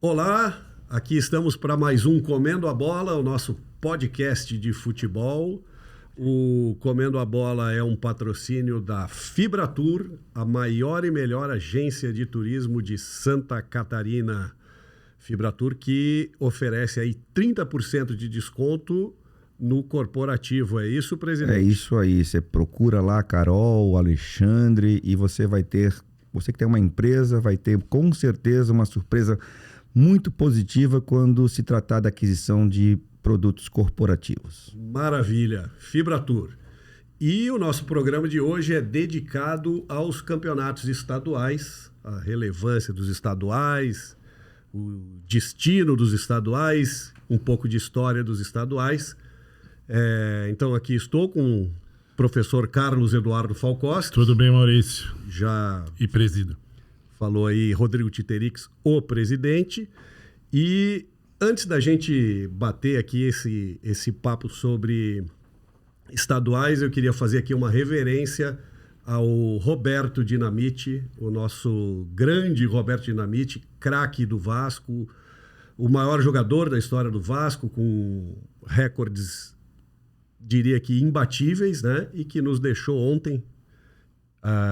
Olá, aqui estamos para mais um Comendo a Bola, o nosso podcast de futebol. O Comendo a Bola é um patrocínio da Fibratur, a maior e melhor agência de turismo de Santa Catarina. Fibratur que oferece aí 30% de desconto no corporativo. É isso, presidente? É isso aí. Você procura lá a Carol, o Alexandre e você vai ter... Você que tem uma empresa vai ter com certeza uma surpresa muito positiva quando se tratar da aquisição de produtos corporativos. Maravilha, Fibratur. E o nosso programa de hoje é dedicado aos campeonatos estaduais, a relevância dos estaduais, o destino dos estaduais, um pouco de história dos estaduais. Então aqui estou com o professor Carlos Eduardo Falcoski. Tudo bem, Maurício? Já e presida. Falou aí Rodrigo Titerix, o presidente. E antes da gente bater aqui esse papo sobre estaduais, eu queria fazer aqui uma reverência ao Roberto Dinamite, o nosso grande Roberto Dinamite, craque do Vasco, o maior jogador da história do Vasco, com recordes, diria que imbatíveis, né? E que nos deixou ontem.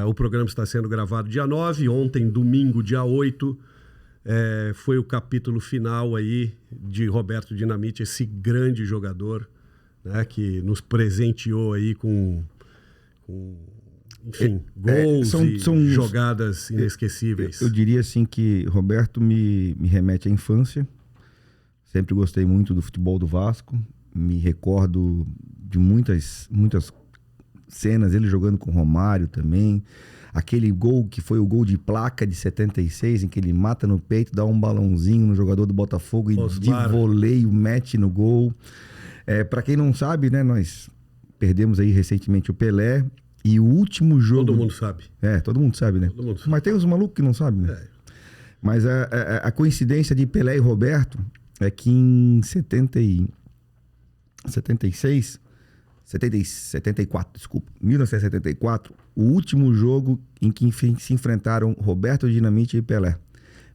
O programa está sendo gravado dia 9, ontem, domingo, dia 8, foi o capítulo final aí de Roberto Dinamite, esse grande jogador, né, que nos presenteou aí com enfim, gols e jogadas inesquecíveis. Eu diria assim que Roberto me remete à infância. Sempre gostei muito do futebol do Vasco. Me recordo de muitas cenas, ele jogando com Romário também. Aquele gol que foi o gol de placa de 76, em que ele mata no peito, dá um balãozinho no jogador do Botafogo e de voleio mete no gol. Para quem não sabe, né, nós perdemos aí recentemente o Pelé. E o último jogo... Todo mundo sabe. Todo mundo sabe, né? Todo mundo sabe. Mas tem uns malucos que não sabem, né? Mas a coincidência de Pelé e Roberto é que em 1974, o último jogo em que se enfrentaram Roberto Dinamite e Pelé.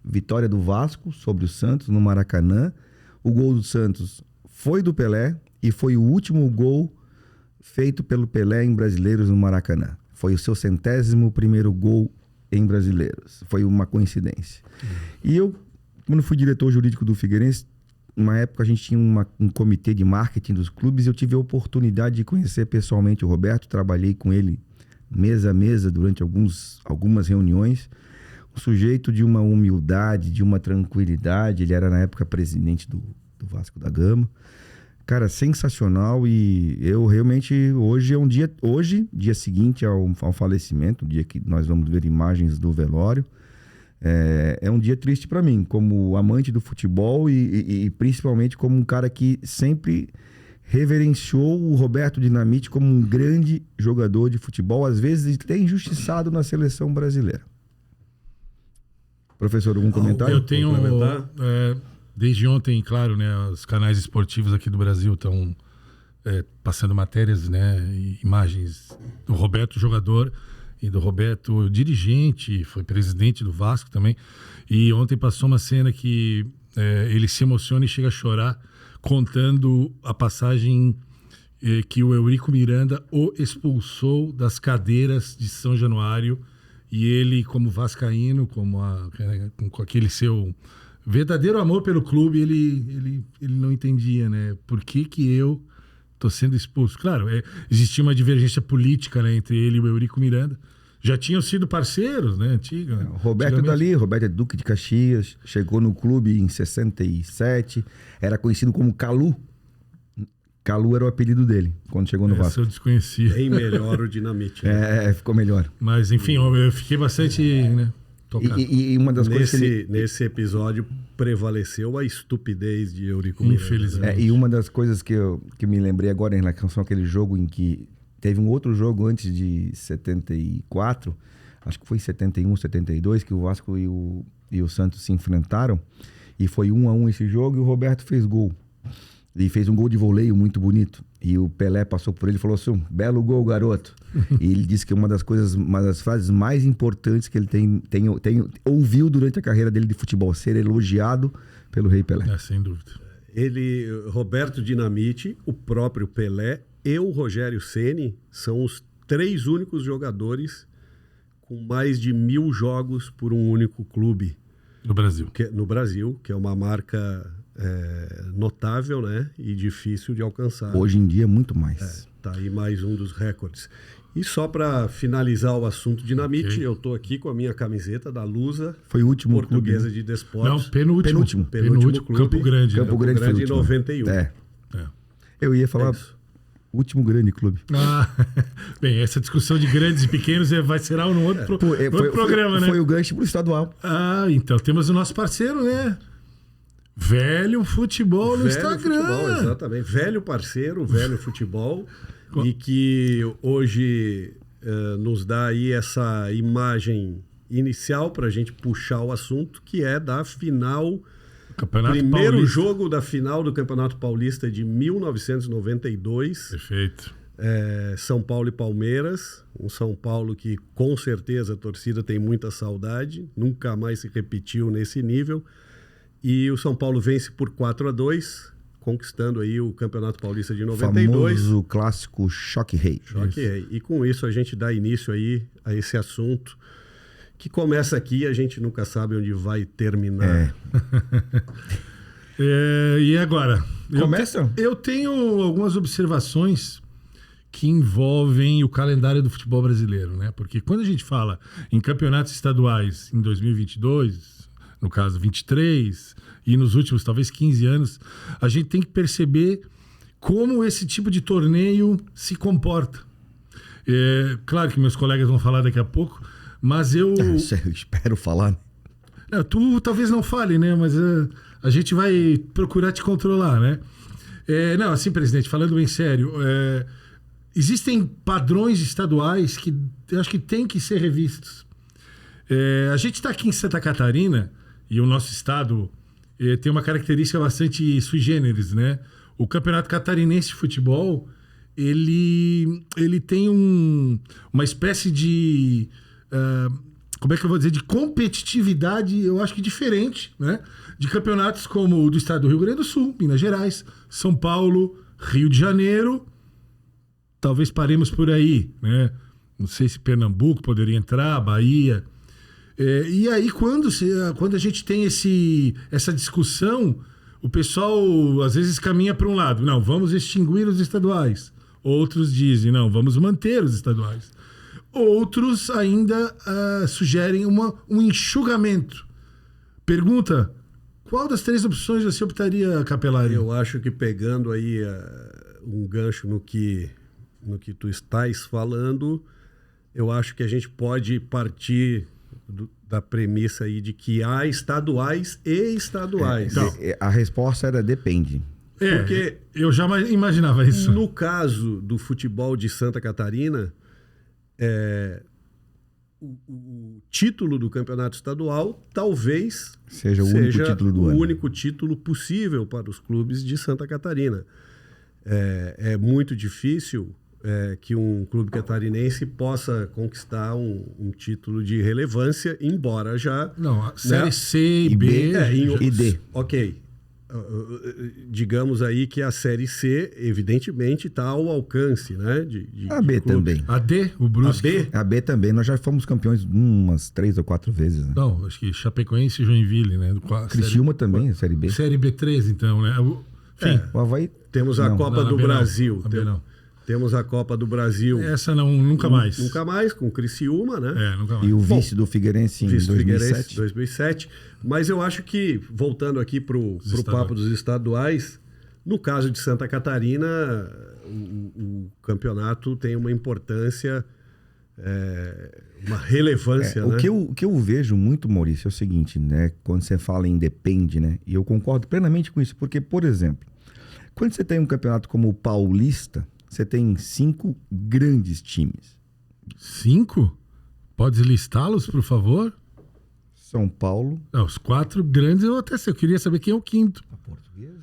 Vitória do Vasco sobre o Santos no Maracanã. O gol do Santos foi do Pelé e foi o último gol feito pelo Pelé em Brasileiros no Maracanã. Foi o seu 101º gol em Brasileiros. Foi uma coincidência. E eu, quando fui diretor jurídico do Figueirense, numa época a gente tinha um comitê de marketing dos clubes, eu tive a oportunidade de conhecer pessoalmente o Roberto, trabalhei com ele mesa a mesa durante algumas reuniões. Um sujeito de uma humildade, de uma tranquilidade, ele era na época presidente do Vasco da Gama. Cara, sensacional. E eu realmente, dia seguinte ao falecimento, o dia que nós vamos ver imagens do velório, é um dia triste para mim, como amante do futebol e principalmente como um cara que sempre reverenciou o Roberto Dinamite como um grande jogador de futebol, às vezes até injustiçado na seleção brasileira. Professor, algum comentário? Eu tenho, desde ontem, claro, né, os canais esportivos aqui do Brasil estão passando matérias, né, e imagens do Roberto jogador e do Roberto dirigente, foi presidente do Vasco também. E ontem passou uma cena que ele se emociona e chega a chorar, contando a passagem que o Eurico Miranda o expulsou das cadeiras de São Januário, e ele, como vascaíno, com aquele seu verdadeiro amor pelo clube, ele não entendia, né? Por que eu tô sendo expulso? Claro, existia uma divergência política, né, entre ele e o Eurico Miranda. Já tinham sido parceiros, né? Roberto dali, Roberto é Duque de Caxias, chegou no clube em 67, era conhecido como Calu. Calu era o apelido dele, quando chegou no Vasco. Eu desconhecia. Bem melhor o Dinamite. Né? Ficou melhor. Mas, enfim, eu fiquei bastante, né, tocado. E uma das coisas que nesse episódio prevaleceu a estupidez de Eurico Miranda. Infelizmente. E uma das coisas que me lembrei agora em relação àquele jogo em que teve um outro jogo antes de 74, acho que foi 71, 72, que o Vasco e o Santos se enfrentaram, e foi 1-1 esse jogo, e o Roberto fez gol. E fez um gol de voleio muito bonito. E o Pelé passou por ele e falou assim: belo gol, garoto. E ele disse que uma das frases mais importantes que ele ouviu durante a carreira dele de futebol, ser elogiado pelo Rei Pelé. Sem dúvida. Ele, Roberto Dinamite, o próprio Pelé e o Rogério Ceni são os 3 únicos jogadores com mais de 1000 jogos por um único clube. No Brasil. No Brasil, que é uma marca notável, né? E difícil de alcançar. Hoje em dia, muito mais. Tá aí mais um dos recordes. E só para finalizar o assunto Dinamite, eu tô aqui com a minha camiseta da Lusa. Foi o último Portuguesa clube, de Desportos. Não, penúltimo clube. Campo Grande. Campo Grande foi o em último. 91. Eu ia falar último grande clube. Bem, essa discussão de grandes e pequenos vai ser no outro, programa, né? Foi o gancho pro estadual. Então temos o nosso parceiro, né? Velho Futebol no Instagram. Futebol, exatamente. Velho parceiro, Velho Futebol. E que hoje nos dá aí essa imagem inicial para a gente puxar o assunto, que é da final, primeiro Paulista. jogo da final do Campeonato Paulista de 1992. Perfeito. São Paulo e Palmeiras. Um São Paulo que com certeza a torcida tem muita saudade, nunca mais se repetiu nesse nível. E o São Paulo vence por 4-2, conquistando aí o Campeonato Paulista de 92. Famoso clássico Choque Rei. Choque Rei. E com isso a gente dá início aí a esse assunto que começa aqui e a gente nunca sabe onde vai terminar. E agora? Começa? Eu tenho algumas observações que envolvem o calendário do futebol brasileiro, né? Porque quando a gente fala em campeonatos estaduais em 2022... no caso 23, e nos últimos talvez 15 anos, a gente tem que perceber como esse tipo de torneio se comporta. Claro que meus colegas vão falar daqui a pouco, mas eu espero falar. Tu talvez não fale, né? Mas a gente vai procurar te controlar, né? Não, assim, presidente, falando bem sério, existem padrões estaduais que eu acho que tem que ser revistos. A gente está aqui em Santa Catarina, e o nosso estado tem uma característica bastante sui generis, né? O Campeonato Catarinense de Futebol, ele tem uma espécie de... como é que eu vou dizer? De competitividade, eu acho que diferente, né? De campeonatos como o do estado do Rio Grande do Sul, Minas Gerais, São Paulo, Rio de Janeiro. Talvez paremos por aí, né? Não sei se Pernambuco poderia entrar, Bahia... E aí, quando a gente tem essa discussão, o pessoal às vezes caminha para um lado. Não, vamos extinguir os estaduais. Outros dizem, não, vamos manter os estaduais. Outros ainda sugerem um enxugamento. Pergunta, qual das 3 opções você optaria, Capelari? Eu acho que pegando aí um gancho no que tu estás falando, eu acho que a gente pode partir... da premissa aí de que há estaduais e estaduais. Então, a resposta era depende. Porque eu já imaginava isso. No caso do futebol de Santa Catarina, o título do campeonato estadual talvez seja o único título possível para os clubes de Santa Catarina. É muito difícil que um clube catarinense possa conquistar um título de relevância, embora já... Não, a Série C e B e D. Ok. Digamos aí que a Série C, evidentemente, está ao alcance, né? A B também. A D, o Brusque. A B também. Nós já fomos campeões umas 3 ou 4 vezes. Né? Não, acho que Chapecoense e Joinville, né? Criciúma também, Série B. Série B3, então, né? Enfim. O Havaí... Temos a Copa do Brasil. Temos a Copa do Brasil. Essa nunca mais. Nunca mais, com o Criciúma, né? Nunca mais. E o vice do Figueirense em 2007. Mas eu acho que, voltando aqui para o papo dos estaduais, no caso de Santa Catarina, o campeonato tem uma importância, uma relevância, né? O que eu vejo muito, Maurício, é o seguinte, né? Quando você fala em depende, né? E eu concordo plenamente com isso, porque, por exemplo, quando você tem um campeonato como o Paulista... Você tem 5 grandes times. 5? Pode listá-los, por favor? São Paulo. Os 4 grandes eu até sei. Eu queria saber quem é o quinto. A Portuguesa?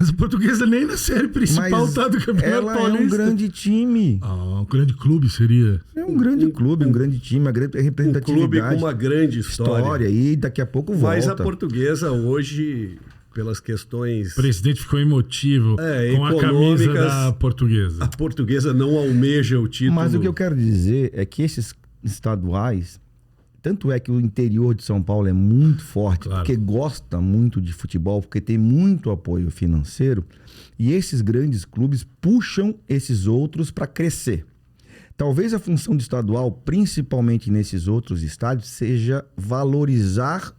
Mas a Portuguesa nem na série principal Mas tá do Campeonato ela Paulista. é um grande time. Um grande clube seria. É um grande clube, um grande time, uma grande Um representatividade. clube com uma grande história. E daqui a pouco volta. Mas a Portuguesa hoje, pelas questões... O presidente ficou emotivo com a camisa da Portuguesa. A Portuguesa não almeja o título. Mas o que eu quero dizer é que esses estaduais, tanto é que o interior de São Paulo é muito forte, Claro. porque gosta muito de futebol, porque tem muito apoio financeiro, e esses grandes clubes puxam esses outros para crescer. Talvez a função do estadual, principalmente nesses outros estádios, seja valorizar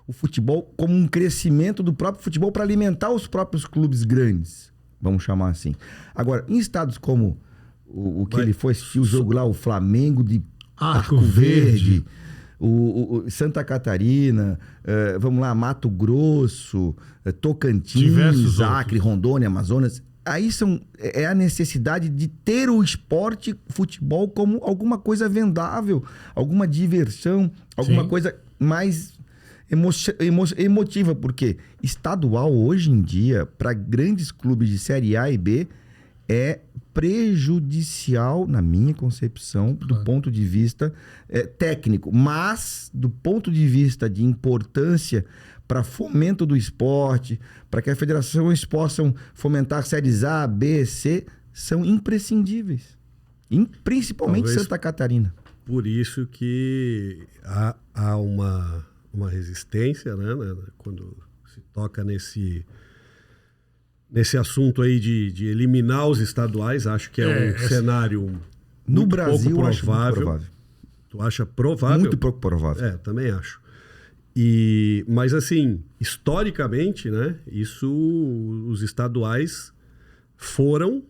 o futebol como um crescimento do próprio futebol para alimentar os próprios clubes grandes, vamos chamar assim. Agora, em estados como o que ele foi assistir o jogo lá, o Flamengo de Arco Arco Verde. Verde, o Santa Catarina, vamos lá, Mato Grosso, Tocantins, Diversos Acre, outros. Rondônia, Amazonas. Aí é a necessidade de ter o esporte, futebol, como alguma coisa vendável, alguma diversão, alguma Sim. coisa mais emotiva, porque estadual hoje em dia, para grandes clubes de Série A e B, é prejudicial, na minha concepção, do ponto de vista técnico, mas do ponto de vista de importância para fomento do esporte, para que as federações possam fomentar séries A, B, C, são imprescindíveis. Principalmente Talvez Santa Catarina. Por isso que há uma resistência, né, quando se toca nesse assunto aí de eliminar os estaduais. Acho que é um cenário No muito Brasil, pouco eu acho muito provável. provável. Tu acha provável? Muito pouco provável. Também acho. Mas assim, historicamente, né, os estaduais foram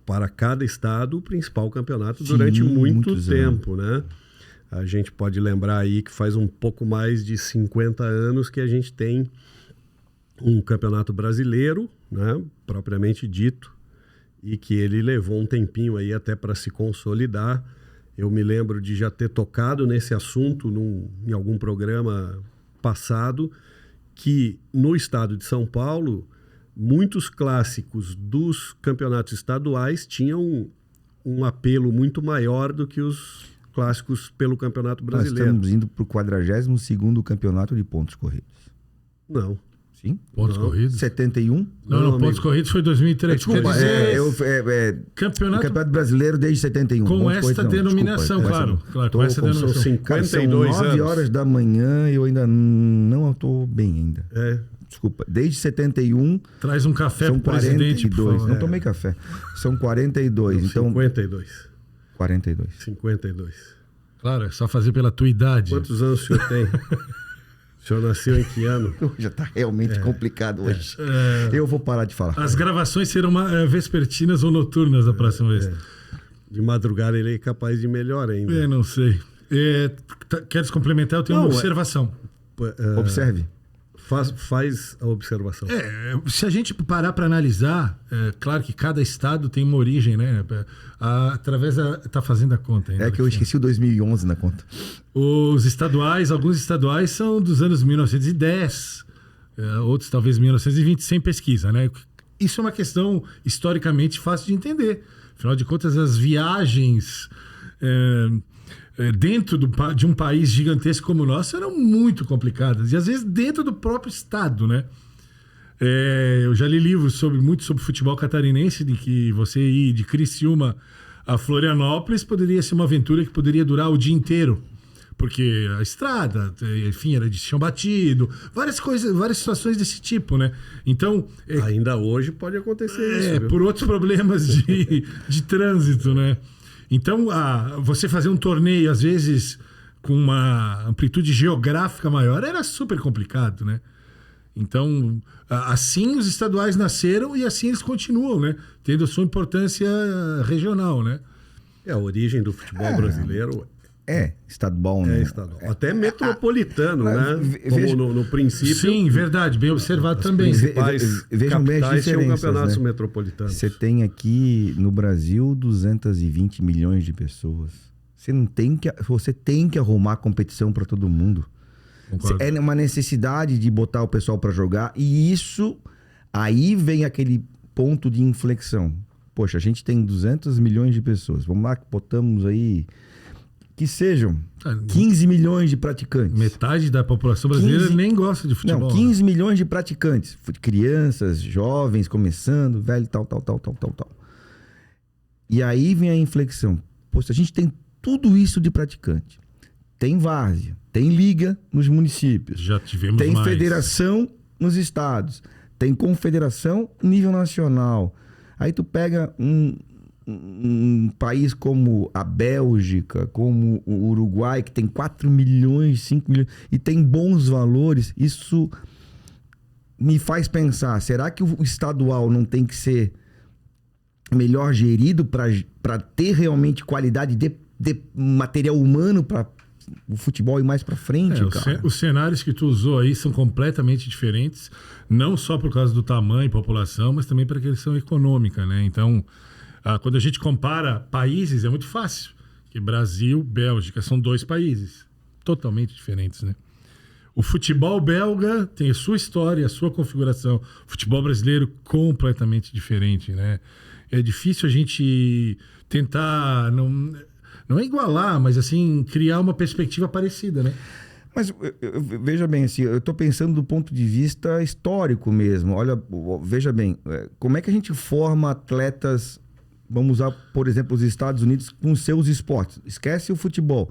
para cada estado o principal campeonato durante muito muitos tempo, né? A gente pode lembrar aí que faz um pouco mais de 50 anos que a gente tem um campeonato brasileiro, né, propriamente dito, e que ele levou um tempinho aí até para se consolidar. Eu me lembro de já ter tocado nesse assunto em algum programa passado, que no estado de São Paulo, muitos clássicos dos campeonatos estaduais tinham um apelo muito maior do que os clássicos pelo Campeonato Brasileiro. Nós estamos indo para o 42º campeonato de pontos corridos. Não. Sim? Pontos corridos? 71? Não, pontos amigo. corridos foi 2003. Desculpa, Quer dizer, o campeonato Campeonato Brasileiro desde 71. com Pontos esta corridos, não, denominação, desculpa, claro. Tô Com essa com- São denominação. Cara, são 52 9 anos. horas da manhã e eu ainda não estou bem ainda. Desculpa. Desde 71 Traz um café são pro presidente, por 42. favor. Não tomei café. São 42. Então, 52. 42. 52. Claro, é só fazer pela tua idade. Quantos anos o senhor tem? O senhor nasceu em que ano? Já está realmente complicado hoje. Eu vou parar de falar. As gravações serão vespertinas ou noturnas da próxima vez. De madrugada ele é capaz de melhor ainda. Eu não sei. Queres complementar? Eu tenho uma Não, observação. Observe. Faz a observação. Se a gente parar para analisar, claro que cada estado tem uma origem, né? Através da... Tá fazendo a conta ainda. É que eu esqueci o 2011 na conta. Os estaduais, alguns estaduais são dos anos 1910, outros talvez 1920, sem pesquisa, né? Isso é uma questão historicamente fácil de entender. Afinal de contas, as viagens dentro de um país gigantesco como o nosso eram muito complicadas. E às vezes dentro do próprio estado, né? Eu já li livros muito sobre futebol catarinense, de que você ir de Criciúma a Florianópolis poderia ser uma aventura que poderia durar o dia inteiro. Porque a estrada, enfim, era de chão batido, várias coisas, várias situações desse tipo, né? Então... Ainda hoje pode acontecer isso, viu? por outros problemas de trânsito, né? Então, você fazer um torneio, às vezes, com uma amplitude geográfica maior, era super complicado, né? Então, assim os estaduais nasceram e assim eles continuam, né? Tendo a sua importância regional, né? A origem do futebol brasileiro Estadual, né? é estadual. Até metropolitano, né? veja- Como no princípio, Sim, verdade, bem observado também. principais Vejam bem as capitais tinham diferenças, campeonatos né? metropolitanos. Você tem aqui no Brasil 220 milhões de pessoas. Você tem que arrumar competição para todo mundo. Concordo. É uma necessidade de botar o pessoal para jogar e isso Aí vem aquele ponto de inflexão. Poxa, a gente tem 200 milhões de pessoas. Vamos lá, botamos aí... Que sejam 15 milhões de praticantes. Metade da população brasileira nem gosta de futebol. Não, 15 milhões de praticantes. Crianças, jovens, começando, velho, tal. E aí vem a inflexão. Poxa, a gente tem tudo isso de praticante. Tem várzea, tem liga nos municípios. Já tivemos tem mais. Federação nos estados. Tem confederação nível nacional. Aí tu pega um país como a Bélgica, como o Uruguai, que tem 4 milhões, 5 milhões, e tem bons valores, isso me faz pensar, será que o estadual não tem que ser melhor gerido para ter realmente qualidade de material humano para o futebol ir mais para frente, cara? Os cenários que tu usou aí são completamente diferentes, não só por causa do tamanho e população, mas também para a questão econômica, né? Então, quando a gente compara países, é muito fácil. Que Brasil, Bélgica, são 2 países totalmente diferentes, né? O futebol belga tem a sua história, a sua configuração. O futebol brasileiro, completamente diferente, né? É difícil a gente tentar, não é igualar, mas assim, criar uma perspectiva parecida, né? Mas veja bem, assim, eu estou pensando do ponto de vista histórico mesmo. Olha, veja bem, como é que a gente forma atletas, vamos usar, por exemplo, os Estados Unidos com seus esportes. Esquece o futebol.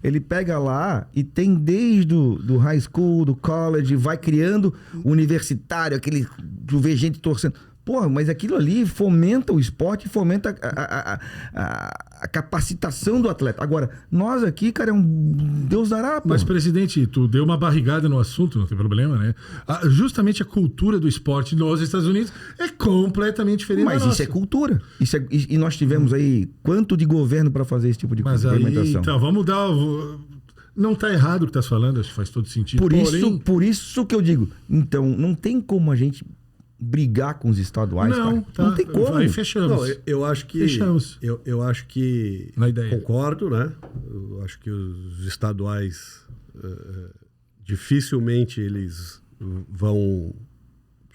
Ele pega lá e tem desde do high school, do college, vai criando universitário, tu vê gente torcendo. Porra, mas aquilo ali fomenta o esporte, fomenta a capacitação do atleta. Agora, nós aqui, cara, é um Deus dará, pô. Mas, presidente, tu deu uma barrigada no assunto, não tem problema, né? Justamente a cultura do esporte nos Estados Unidos é completamente diferente da nossa. Mas isso é cultura. E nós tivemos aí quanto de governo para fazer esse tipo de implementação? Então, vamos dar... Não está errado o que estás falando, acho que faz todo sentido. Por isso que eu digo, então, não tem como a gente brigar com os estaduais, não, cara. Não tem como. Aí fechamos. Não, eu acho que... Fechamos. Eu acho que... Na ideia. Concordo, né? Eu acho que os estaduais dificilmente eles vão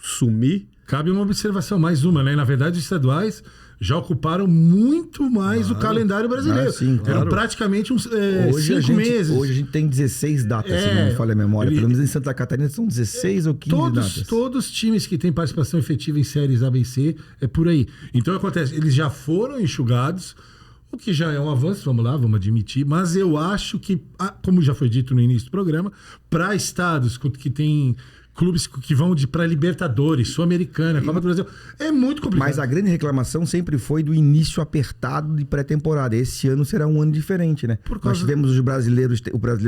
sumir. Cabe uma observação, mais uma, né? Na verdade, os estaduais já ocuparam muito mais o calendário brasileiro. Sim, claro. Eram praticamente uns 5 meses. Hoje a gente tem 16 datas, se não me falha a memória. Pelo menos em Santa Catarina são 16 ou 15 datas. Todos os times que têm participação efetiva em séries A, B e C, é por aí. Então acontece, eles já foram enxugados, o que já é um avanço, vamos lá, vamos admitir, mas eu acho que, como já foi dito no início do programa, para estados que têm clubes que vão para Libertadores, Sul-Americana, Copa do Brasil, é muito complicado. Mas a grande reclamação sempre foi do início apertado de pré-temporada. Esse ano será um ano diferente, né? Nós tivemos o brasileiro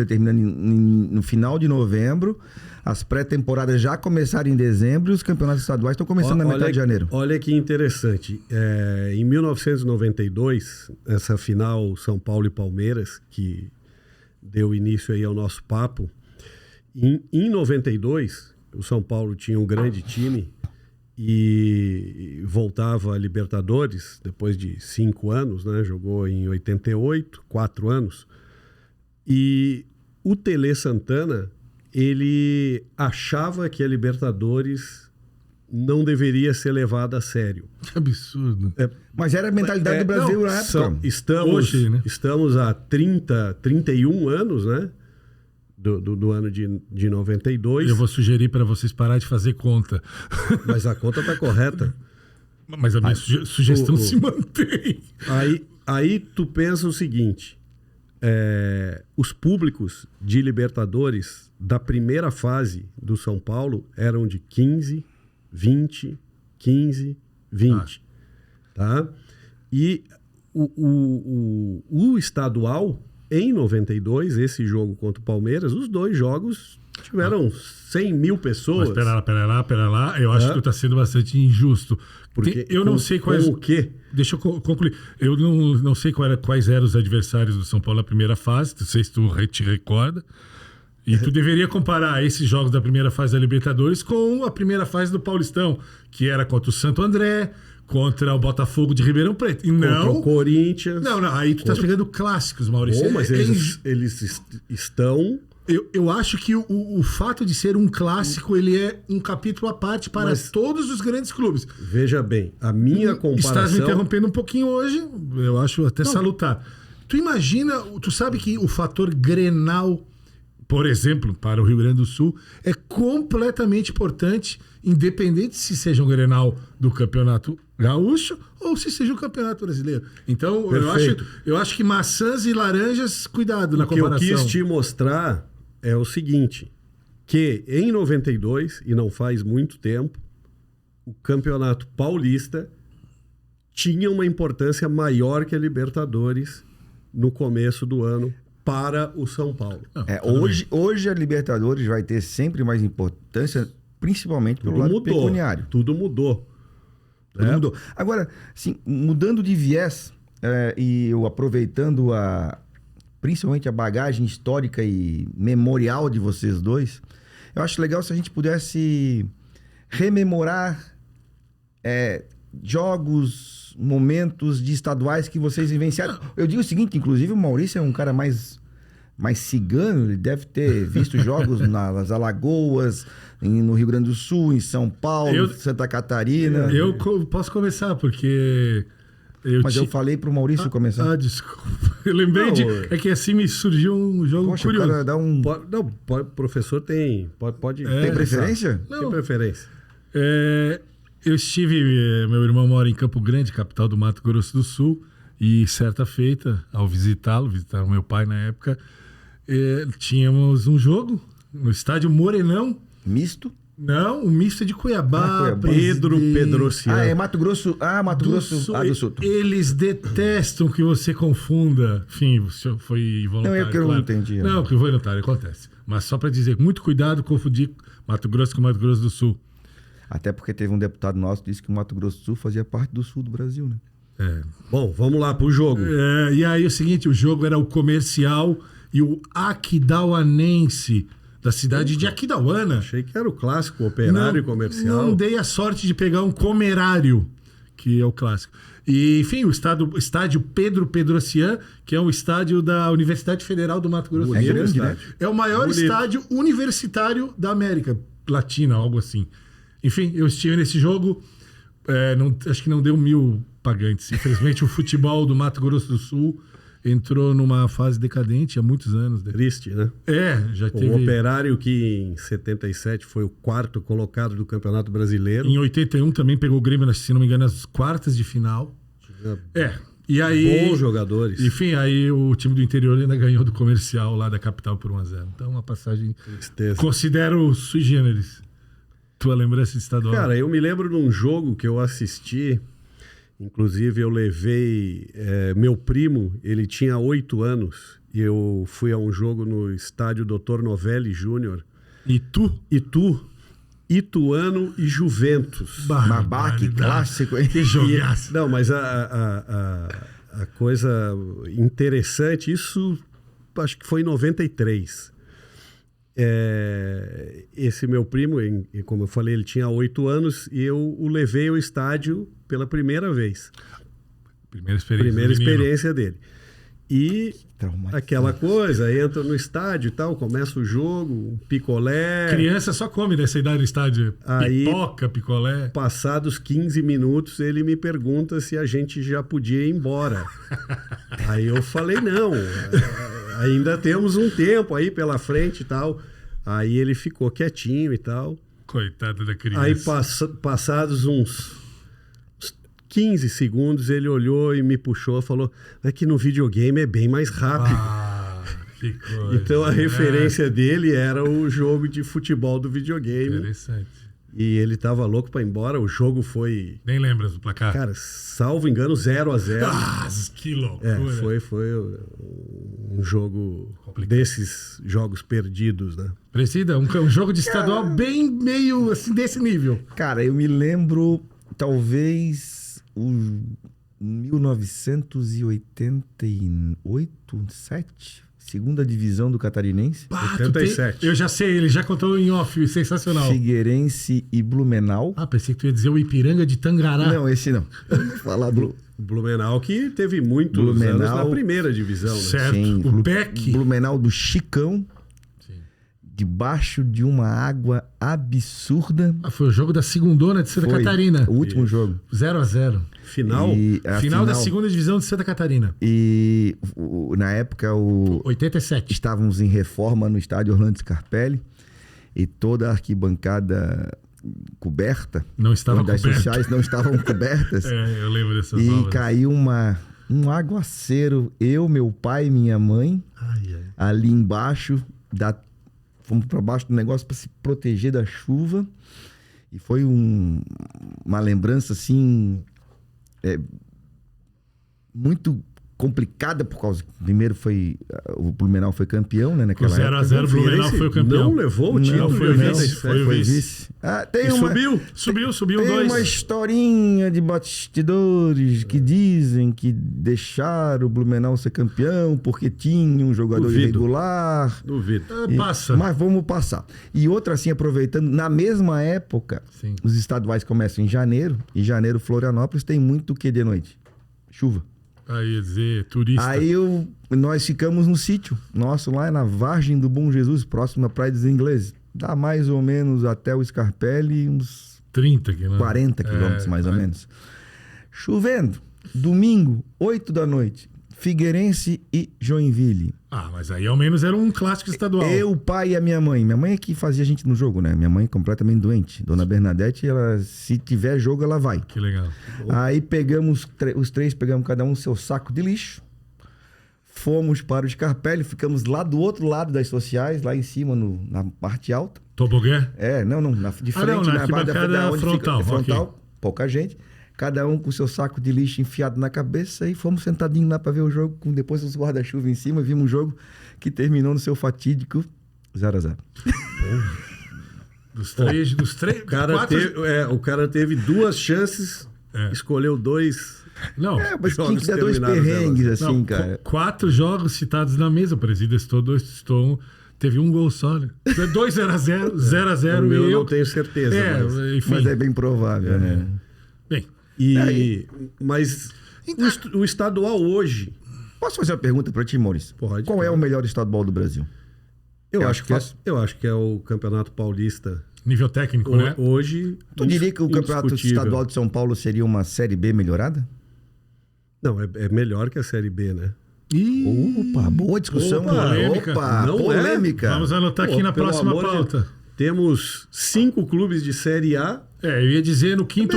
terminando no final de novembro, as pré-temporadas já começaram em dezembro e os campeonatos estaduais estão começando na metade de janeiro. Olha que interessante. Em 1992, essa final São Paulo e Palmeiras, que deu início aí ao nosso papo, em 92... O São Paulo tinha um grande time e voltava a Libertadores depois de 5 anos, né? Jogou em 88, 4 anos. E o Tele Santana, ele achava que a Libertadores não deveria ser levada a sério. Que absurdo. Mas era a mentalidade do Brasil na época. Estamos há 31 anos, né? Do ano de 92. Eu vou sugerir para vocês parar de fazer conta. Mas a conta está correta. Mas a minha sugestão se mantém. Aí tu pensa o seguinte, os públicos de Libertadores da primeira fase do São Paulo eram de 15, 20, 15, 20. Tá? E o estadual... Em 92, esse jogo contra o Palmeiras, os 2 jogos tiveram 100 mil pessoas. Mas pera lá. Eu acho que tu está sendo bastante injusto. Porque eu não sei quais... o quê? Deixa eu concluir. Eu não sei quais eram os adversários do São Paulo na primeira fase. Não sei se tu te recorda. E tu deveria comparar esses jogos da primeira fase da Libertadores com a primeira fase do Paulistão, que era contra o Santo André, contra o Botafogo de Ribeirão Preto. E contra o Corinthians. Não, aí tu tá pegando clássicos, Maurício. Mas eles estão Eu acho que o fato de ser um clássico, ele é um capítulo à parte para todos os grandes clubes. Veja bem, a minha comparação... Estás me interrompendo um pouquinho hoje, eu acho até salutar. Tu imagina, tu sabe que o fator Grenal, por exemplo, para o Rio Grande do Sul, é completamente importante, independente se seja um Grenal do Campeonato Gaúcho ou se seja um Campeonato Brasileiro. Então, eu acho que maçãs e laranjas, cuidado na comparação. O que eu quis te mostrar é o seguinte, que em 92, e não faz muito tempo, o Campeonato Paulista tinha uma importância maior que a Libertadores no começo do ano para o São Paulo. Hoje a Libertadores vai ter sempre mais importância, principalmente pelo lado pecuniário. Tudo mudou. Tudo mudou. Agora, assim, mudando de viés e eu aproveitando principalmente a bagagem histórica e memorial de vocês dois, eu acho legal se a gente pudesse rememorar jogos, momentos de estaduais que vocês vivenciaram. Eu digo o seguinte, inclusive o Maurício é um cara mais cigano, ele deve ter visto jogos nas Alagoas, no Rio Grande do Sul, em São Paulo, Santa Catarina. Eu posso começar, porque... Eu falei pro Maurício começar. Desculpa. Eu lembrei é que assim me surgiu um jogo curioso. O cara o professor pode tem preferência? Não. Tem preferência. Eu estive... meu irmão mora em Campo Grande, capital do Mato Grosso do Sul, e certa feita, ao visitar o meu pai na época, tínhamos um jogo no estádio Morenão. Misto? Não, o misto é de Cuiabá. Pedro Pedrocian. É Mato Grosso. Mato Grosso do Sul. Eles detestam que você confunda. Enfim, você foi voluntário. Não, eu não entendi. Não, que foi voluntário, acontece. Mas só para dizer, muito cuidado confundir Mato Grosso com Mato Grosso do Sul. Até porque teve um deputado nosso que disse que o Mato Grosso do Sul fazia parte do sul do Brasil, né? Bom, vamos lá pro jogo. E aí o seguinte, o jogo era o Comercial e o Aquidauanense, da cidade de Aquidauana. Achei que era o clássico, Operário e Comercial. Não dei a sorte de pegar um Comerário, que é o clássico. E, enfim, o estádio Pedro Pedrocian, que é um estádio da Universidade Federal do Mato Grosso do Sul. É grande, né? É o maior estádio universitário da América Latina, algo assim. Enfim, eu estive nesse jogo, acho que não deu 1.000 pagantes. Infelizmente, o futebol do Mato Grosso do Sul entrou numa fase decadente há muitos anos. Triste, né? Já teve... O Operário, que em 77 foi o 4º colocado do Campeonato Brasileiro. Em 81 também pegou o Grêmio, se não me engano, nas quartas de final. E aí... Bons jogadores. Enfim, aí o time do interior ainda ganhou do Comercial lá da capital por 1-0. Então, uma passagem... Tristeza. Considero sui generis. Tua lembrança de estadual? Cara, eu me lembro de um jogo que eu assisti... Inclusive, eu levei... meu primo, ele tinha 8 anos, e eu fui a um jogo no estádio Dr. Novelli Júnior. Ituano e Juventus. Que clássico, hein? Que jogaço. Não, mas a coisa interessante, isso acho que foi em 93. Esse meu primo, como eu falei, ele tinha 8 anos e eu o levei ao estádio pela primeira vez. Primeira experiência dele. E aquela coisa, entra no estádio e tal, começa o jogo, um picolé. Criança só come nessa idade no estádio. Aí, pipoca, picolé. Passados 15 minutos, ele me pergunta se a gente já podia ir embora. Aí eu falei, não, ainda temos um tempo aí pela frente e tal. Aí ele ficou quietinho e tal. Coitado da criança. Aí passados uns 15 segundos, ele olhou e me puxou e falou, é que no videogame é bem mais rápido. Que coisa. Então a referência dele era o jogo de futebol do videogame. Interessante. E ele tava louco pra ir embora, o jogo foi... Nem lembras do placar? Cara, salvo engano, 0-0. Que loucura. Foi um jogo desses jogos perdidos, né? Presida, um jogo de estadual bem meio assim, desse nível. Cara, eu me lembro, talvez... 1988, 7, segunda divisão do Catarinense. 87. Eu já sei, ele já contou em off, sensacional. Figueirense e Blumenau. Pensei que tu ia dizer o Ipiranga de Tangará. Não, esse não. Falar do Blumenau, que teve muitos anos na primeira divisão. Né? Certo. Sim, o PEC. Blumenau do Chicão. Sim. debaixo de uma água absurda. Foi o jogo da segundona de Santa Catarina. O último jogo. 0-0. Final? Final da segunda divisão de Santa Catarina. E na época 87. Estávamos em reforma no estádio Orlando Scarpelli e toda a arquibancada coberta. Não estava coberta. As sociais não estavam cobertas. Eu lembro dessas E obras. caiu um aguaceiro. Eu, meu pai e minha mãe ali embaixo fomos para baixo do negócio para se proteger da chuva. E foi uma lembrança, assim, muito complicada, por causa... Primeiro o Blumenau foi campeão, né? Naquela época. 0-0, o Blumenau foi o campeão. Não levou o título. Não, foi o vice. Subiu Tem 2. uma historinha de bastidores que dizem que deixaram o Blumenau ser campeão porque tinha um jogador irregular. Duvido. Passa. Mas vamos passar. E outra, assim, aproveitando, na mesma época, Sim. os estaduais começam em janeiro. Em janeiro, Florianópolis tem muito o que de noite? Chuva. Aí ia dizer, turista. Aí nós ficamos no sítio nosso, lá na Vargem do Bom Jesus, próximo à Praia dos Ingleses. Dá mais ou menos até o Scarpelli, uns 30 quilômetros. 40 quilômetros, mais ou menos. Chovendo, domingo, 8 da noite, Figueirense e Joinville. Mas aí ao menos era um clássico estadual. Eu, o pai e a minha mãe. Minha mãe é que fazia a gente no jogo, né? Minha mãe é completamente doente. Dona Bernadette, se tiver jogo, ela vai. Que legal. Aí pegamos, os três pegamos cada um seu saco de lixo. Fomos para o Scarpelli, ficamos lá do outro lado das sociais, lá em cima, na parte alta. Tobogã? De frente, na arquibancada frontal. Frontal, Okay. Pouca gente. Cada um com o seu saco de lixo enfiado na cabeça e fomos sentadinhos lá para ver o jogo, com depois os guarda-chuva em cima. Vimos um jogo que terminou no seu fatídico 0-0. Dos três. O cara teve 2 chances, escolheu 2. Não, mas tinha que dar 2 perrengues assim, cara. 4 jogos citados na mesa. O presídio estou teve um gol só, né? 2-0-0, 0-0. O meu eu não tenho certeza. Enfim. Mas é bem provável, né? Bem. Mas o estadual hoje... Posso fazer uma pergunta para ti, Maurício? Pode. Qual é o melhor estadual do Brasil? Eu acho que é o Campeonato Paulista. Nível técnico, né? Hoje. Tu diria que o Campeonato Estadual de São Paulo seria uma Série B melhorada? Não, é melhor que a Série B, né? Opa, boa discussão. Polêmica. Polêmica. Vamos anotar aqui na próxima pauta. Temos 5 clubes de Série A. Eu ia dizer no quinto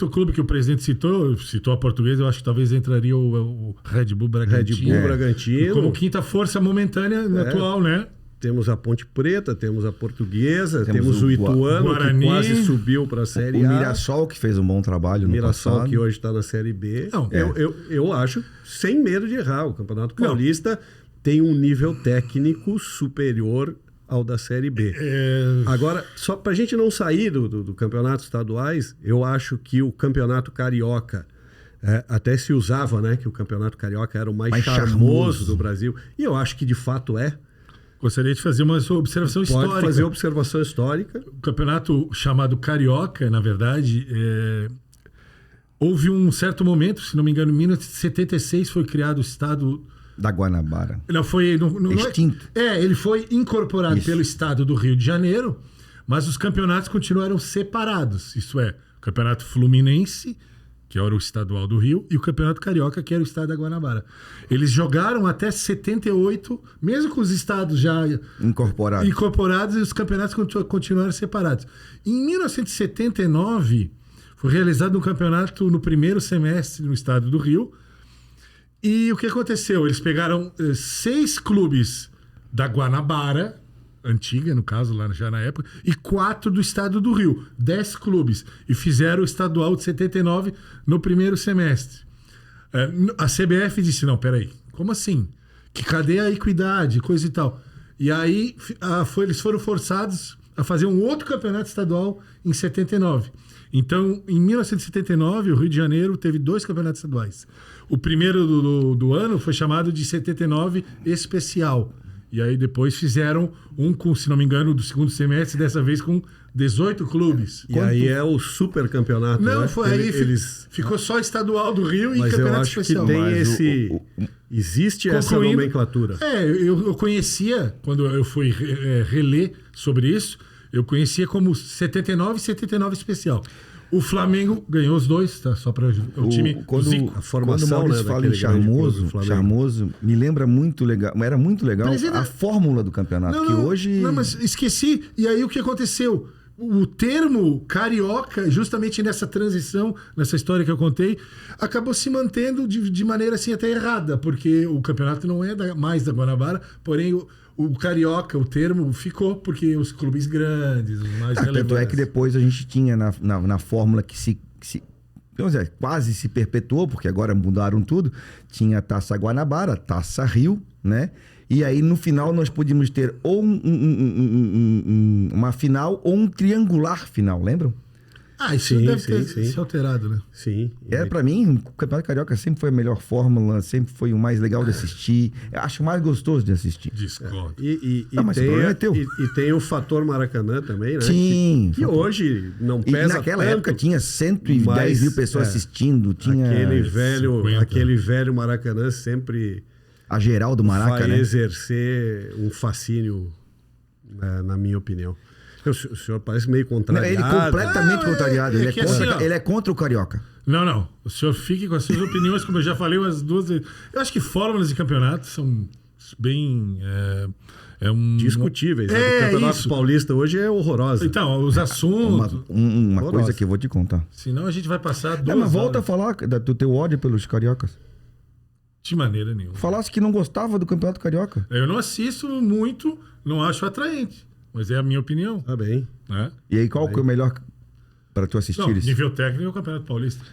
clube que o presidente citou a Portuguesa, eu acho que talvez entraria o Red Bull Bragantino. Como quinta força momentânea atual, né? Temos a Ponte Preta, temos a Portuguesa, temos o Ituano, Guarani, que quase subiu para a Série A. O Mirassol, que fez um bom trabalho no Mirassol, passado. que hoje está na Série B. Eu acho, sem medo de errar, o Campeonato Paulista tem um nível técnico superior ao da Série B. Agora, só para a gente não sair do campeonato estaduais, eu acho que o Campeonato Carioca, até se usava, né, que o Campeonato Carioca era o mais charmoso do Brasil, e eu acho que de fato é. Gostaria de fazer uma observação histórica. Pode fazer observação histórica. O campeonato chamado Carioca, na verdade, houve um certo momento, se não me engano, em 1976 foi criado o estado... Da Guanabara. Não, foi... Extinto. Ele foi incorporado pelo estado do Rio de Janeiro, mas os campeonatos continuaram separados. Isso é, o Campeonato Fluminense, que era o estadual do Rio, e o Campeonato Carioca, que era o estado da Guanabara. Eles jogaram até 78, mesmo com os estados já incorporados, e os campeonatos continuaram separados. Em 1979, foi realizado um campeonato no primeiro semestre no estado do Rio. E o que aconteceu? Eles pegaram 6 clubes da Guanabara, antiga, no caso, lá já na época, e 4 do estado do Rio, 10 clubes, e fizeram o estadual de 79 no primeiro semestre. A CBF disse, não, peraí, como assim? Cadê a equidade, coisa e tal? E aí eles foram forçados a fazer um outro campeonato estadual em 79. Então, em 1979, o Rio de Janeiro teve 2 campeonatos estaduais. O primeiro do ano foi chamado de 79 Especial. E aí depois fizeram um com, se não me engano, do segundo semestre, dessa vez com 18 clubes. E aí é o super campeonato, Não, né? foi aí ficou só estadual do Rio e campeonato especial. Mas eu acho que tem Existe essa Concluindo, nomenclatura. Eu conhecia, quando eu fui reler sobre isso, eu conhecia como 79 e 79 especial. O Flamengo ganhou os dois, tá? Só para o time quando, do Zico. A formação, quando o Maurício fala em Charmoso, me lembra muito legal, era muito legal a fórmula do campeonato, hoje... Não, mas esqueci. E aí o que aconteceu? O termo carioca, justamente nessa transição, nessa história que eu contei, acabou se mantendo de maneira assim até errada, porque o campeonato não é mais da Guanabara, porém o carioca, o termo, ficou porque os clubes grandes, os mais relevantes. Tanto é que depois a gente tinha na fórmula que vamos dizer, quase se perpetuou, porque agora mudaram tudo, tinha a Taça Guanabara, Taça Rio, né? E aí, no final, nós podíamos ter ou uma final ou um triangular final, lembram? Isso deve ter se alterado, né? Sim. Pra mim, o Campeonato Carioca sempre foi a melhor fórmula, sempre foi o mais legal de assistir. Eu acho mais gostoso de assistir. Discordo. Mas o problema é teu. E tem o fator Maracanã também, né? Sim. Que hoje não pesa naquela tanto, época tinha 110 mil pessoas assistindo. Tinha aquele velho Maracanã sempre... A geral do Maracanã, vai exercer um fascínio, na minha opinião. O senhor parece meio contrariado. Ele é completamente contrariado. Ele é contra o Carioca. Não. O senhor fique com as suas opiniões, como eu já falei umas duas vezes. Eu acho que fórmulas de campeonato são bem... discutíveis. O Campeonato Paulista hoje é horrorosa. Então, os assuntos... Uma coisa que eu vou te contar. Senão a gente vai passar 2 mas volta a falar do teu ódio pelos cariocas. De maneira nenhuma. Falasse que não gostava do Campeonato Carioca. Eu não assisto muito, não acho atraente. Mas é a minha opinião. Tá bem. Né? E aí, qual que é o melhor para tu assistir? Não, nível técnico é o Campeonato Paulista.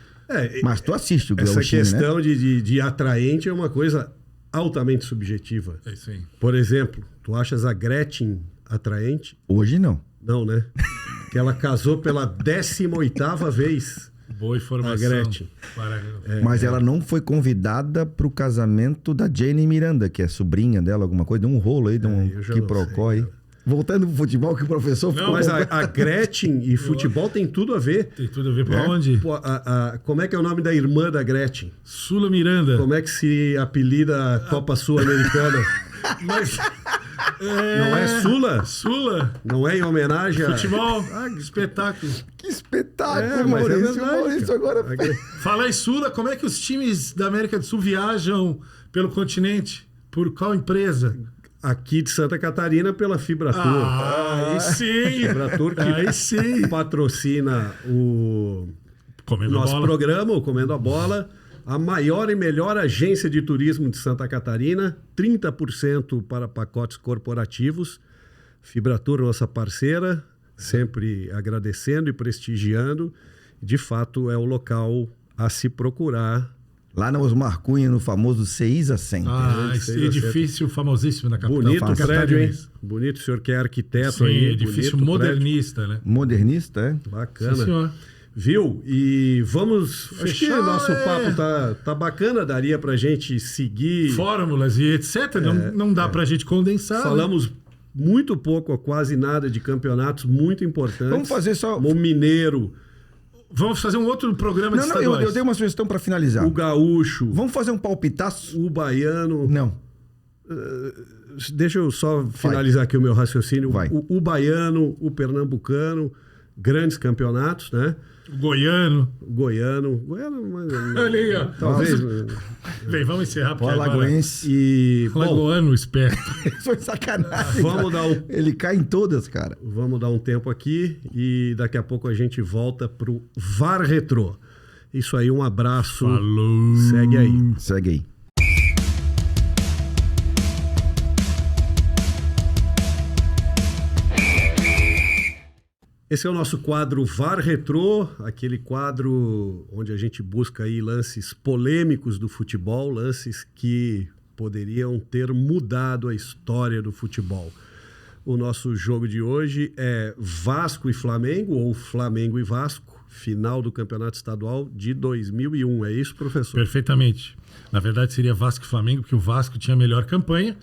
Mas tu assiste o Essa questão, né? de atraente é uma coisa altamente subjetiva. É isso aí. Por exemplo, tu achas a Gretchen atraente? Hoje não. Não, né? Que ela casou pela 18ª vez. Boa informação. A Gretchen. Mas ela não foi convidada para o casamento da Jane Miranda, que é sobrinha dela, alguma coisa. Deu um rolo aí, deu um quiprocó aí. Voltando pro futebol, que o professor ficou... Mas a Gretchen e futebol tem tudo a ver. Tem tudo a ver. Pra onde? Como é que é o nome da irmã da Gretchen? Sula Miranda. Como é que se apelida a Copa Sul-Americana? Mas... Não é Sula? Sula. Não é em homenagem a... Futebol. Que espetáculo. Que espetáculo, Maurício agora... Fala aí, Sula, como é que os times da América do Sul viajam pelo continente? Por qual empresa? Aqui de Santa Catarina pela Fibratur. Aí sim! Fibratur que patrocina o nosso programa, o Comendo a Bola. A maior e melhor agência de turismo de Santa Catarina, 30% para pacotes corporativos. Fibratur, nossa parceira, sempre agradecendo e prestigiando. De fato, é o local a se procurar. Lá na Osmar Cunha, no famoso CISA Center. Esse edifício famosíssimo na capital. Bonito prédio, hein? Bonito, o senhor que é arquiteto aí. Edifício modernista, prédio. Né? Modernista, é? Bacana. Sim, senhor. Viu? E vamos... Fechar, acho que o nosso papo tá bacana, daria pra gente seguir... Fórmulas e etc. Não dá pra gente condensar. Falamos muito pouco ou quase nada de campeonatos muito importantes. Vamos fazer só... O Mineiro... Vamos fazer um outro programa de estaduais. Eu dei uma sugestão para finalizar. O Gaúcho. Vamos fazer um palpitaço? O Baiano. Não. Deixa eu só finalizar aqui o meu raciocínio. Vai. O Baiano, o Pernambucano, grandes campeonatos, né? O Goiano. Olha aí, ó. Talvez. Bem, vamos encerrar. O Alagoense. E, Lagoano, esperto. Foi sacanagem. Vamos dar Ele cai em todas, cara. Vamos dar um tempo aqui e daqui a pouco a gente volta pro VAR Retrô. Isso aí, um abraço. Falou. Segue aí. Segue aí. Esse é o nosso quadro VAR Retrô, aquele quadro onde a gente busca aí lances polêmicos do futebol, lances que poderiam ter mudado a história do futebol. O nosso jogo de hoje é Vasco e Flamengo, ou Flamengo e Vasco, final do Campeonato Estadual de 2001. É isso, professor? Perfeitamente. Na verdade seria Vasco e Flamengo, porque o Vasco tinha a melhor campanha.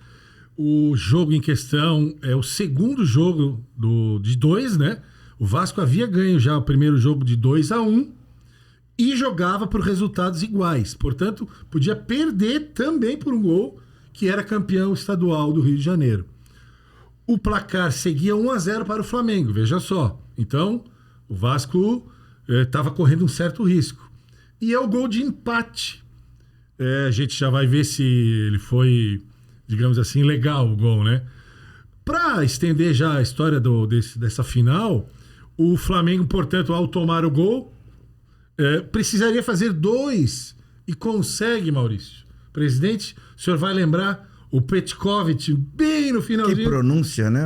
O jogo em questão é o segundo jogo de 2, né? O Vasco havia ganho já o primeiro jogo de 2-1 e jogava por resultados iguais. Portanto, podia perder também por um gol, que era campeão estadual do Rio de Janeiro. O placar seguia 1-0 para o Flamengo, veja só. Então, o Vasco estava correndo um certo risco. E é o gol de empate. A gente já vai ver se ele foi, digamos assim, legal o gol, né? Para estender já a história dessa final, o Flamengo, portanto, ao tomar o gol, precisaria fazer 2 e consegue, Maurício. Presidente, o senhor vai lembrar o Petkovic bem no finalzinho. Que pronúncia, né?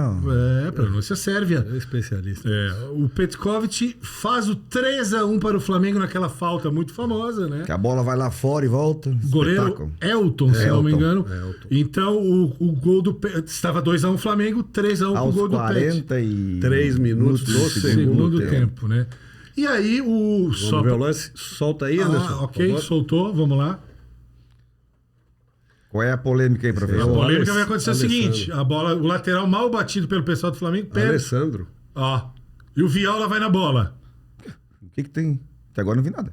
Pronúncia sérvia. É especialista. O Petkovic faz o 3-1 para o Flamengo naquela falta muito famosa, né? Que a bola vai lá fora e volta. Goleiro Espetáculo. Elton, se não me engano. Elton. Então, o gol do estava 2-1 Flamengo, 3-1 pro Aos gol do Pet. 43 minutos do Segundo tempo, né? E aí o Vamos ver o lance? Solta aí, Anderson. ok, soltou, vamos lá. Qual é a polêmica aí, A professor? polêmica vai acontecer o Alessandro. seguinte: o lateral mal batido pelo pessoal do Flamengo perde. Alessandro. E o Viola vai na bola. O que tem? Até agora não vi nada.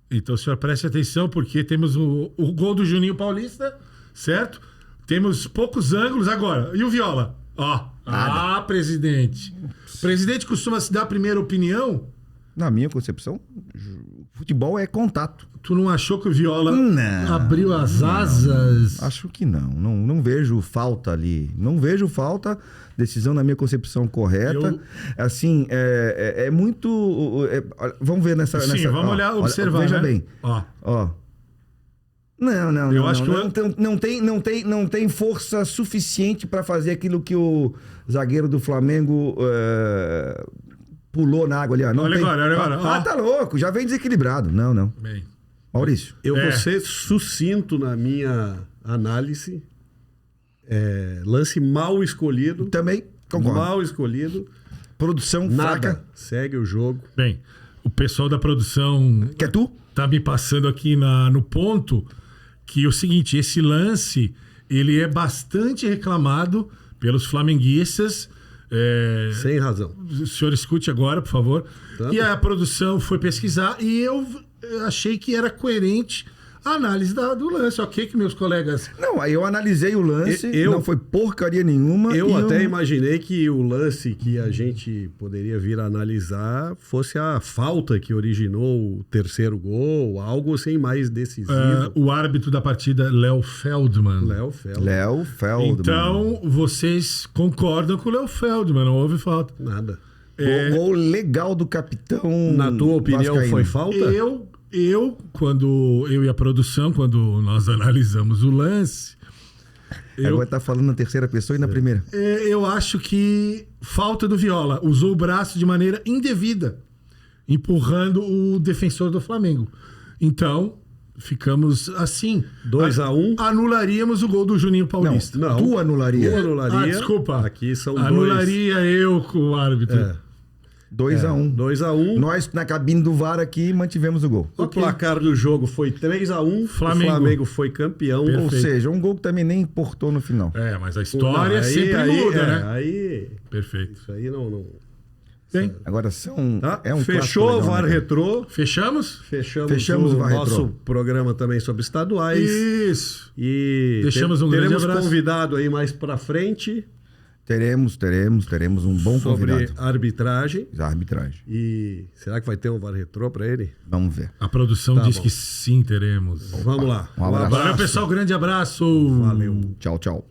Então o senhor preste atenção, porque temos o gol do Juninho Paulista, certo? Temos poucos ângulos agora. E o Viola? Presidente. O presidente costuma se dar a primeira opinião. Na minha concepção, futebol é contato. Tu não achou que o Viola Não, abriu as asas? Acho que não. Não vejo falta ali. Não vejo falta. Decisão na minha concepção correta. Assim, é muito... vamos ver nessa... Sim, vamos olhar, observar, veja né? bem. Ó. Não. Eu acho que não tem força suficiente para fazer aquilo que o zagueiro do Flamengo pulou na água ali. Ó. Não Olha tem... agora. Tá louco. Já vem desequilibrado. Não. Bem. Maurício. Eu vou ser sucinto na minha análise. Lance mal escolhido. Também concordo. Mal escolhido. Produção Nada. fraca. Segue o jogo. Bem, o pessoal da produção Quer tu? tá me passando aqui no ponto que é o seguinte: esse lance ele é bastante reclamado pelos flamenguistas. Sem razão. O senhor escute agora, por favor. Tá. E a produção foi pesquisar e eu achei que era coerente a análise do lance. Ok, que meus colegas... Não, aí eu analisei o lance, Eu- não foi porcaria nenhuma. Eu e até imaginei que o lance que a gente poderia vir a analisar fosse a falta que originou o terceiro gol, algo assim mais decisivo. o árbitro da partida, Léo Feldman. Léo Fel. Léo Feldman. Então, vocês concordam com o Léo Feldman, não houve falta. Nada. Gol legal do capitão. Na tua opinião, vascaíno. foi falta? Quando eu e a produção, quando nós analisamos o lance, Agora tá falando na terceira pessoa e na primeira. eu acho que falta do Viola. Usou o braço de maneira indevida, empurrando o defensor do Flamengo. Então, ficamos assim. 2-1. Anularíamos o gol do Juninho Paulista. Não. Tu anularia. Tu anularia. Desculpa. Aqui são Anularia eu com o árbitro. 2-1. 2-1. Nós, na cabine do VAR aqui, mantivemos o gol. O placar do jogo foi 3-1. Flamengo. O Flamengo foi campeão. Perfeito. Ou seja, um gol que também nem importou no final. Mas a história Não, sempre muda, né? Aí, Perfeito. isso aí não... Bem, Agora são. Tá? É um Fechou o clássico legal, VAR né? Retrô. fechamos? Fechamos o o VAR nosso Retrô. programa também sobre estaduais. Isso. E Deixamos um grande teremos abraço. convidado aí mais pra frente Teremos um bom sobre convidado. arbitragem. A arbitragem. E será que vai ter um VAR Retrô pra ele? Vamos ver. A produção Tá diz bom. que sim, teremos. Vamos lá. Um abraço. Valeu, pessoal. Grande abraço. Valeu. Tchau, tchau.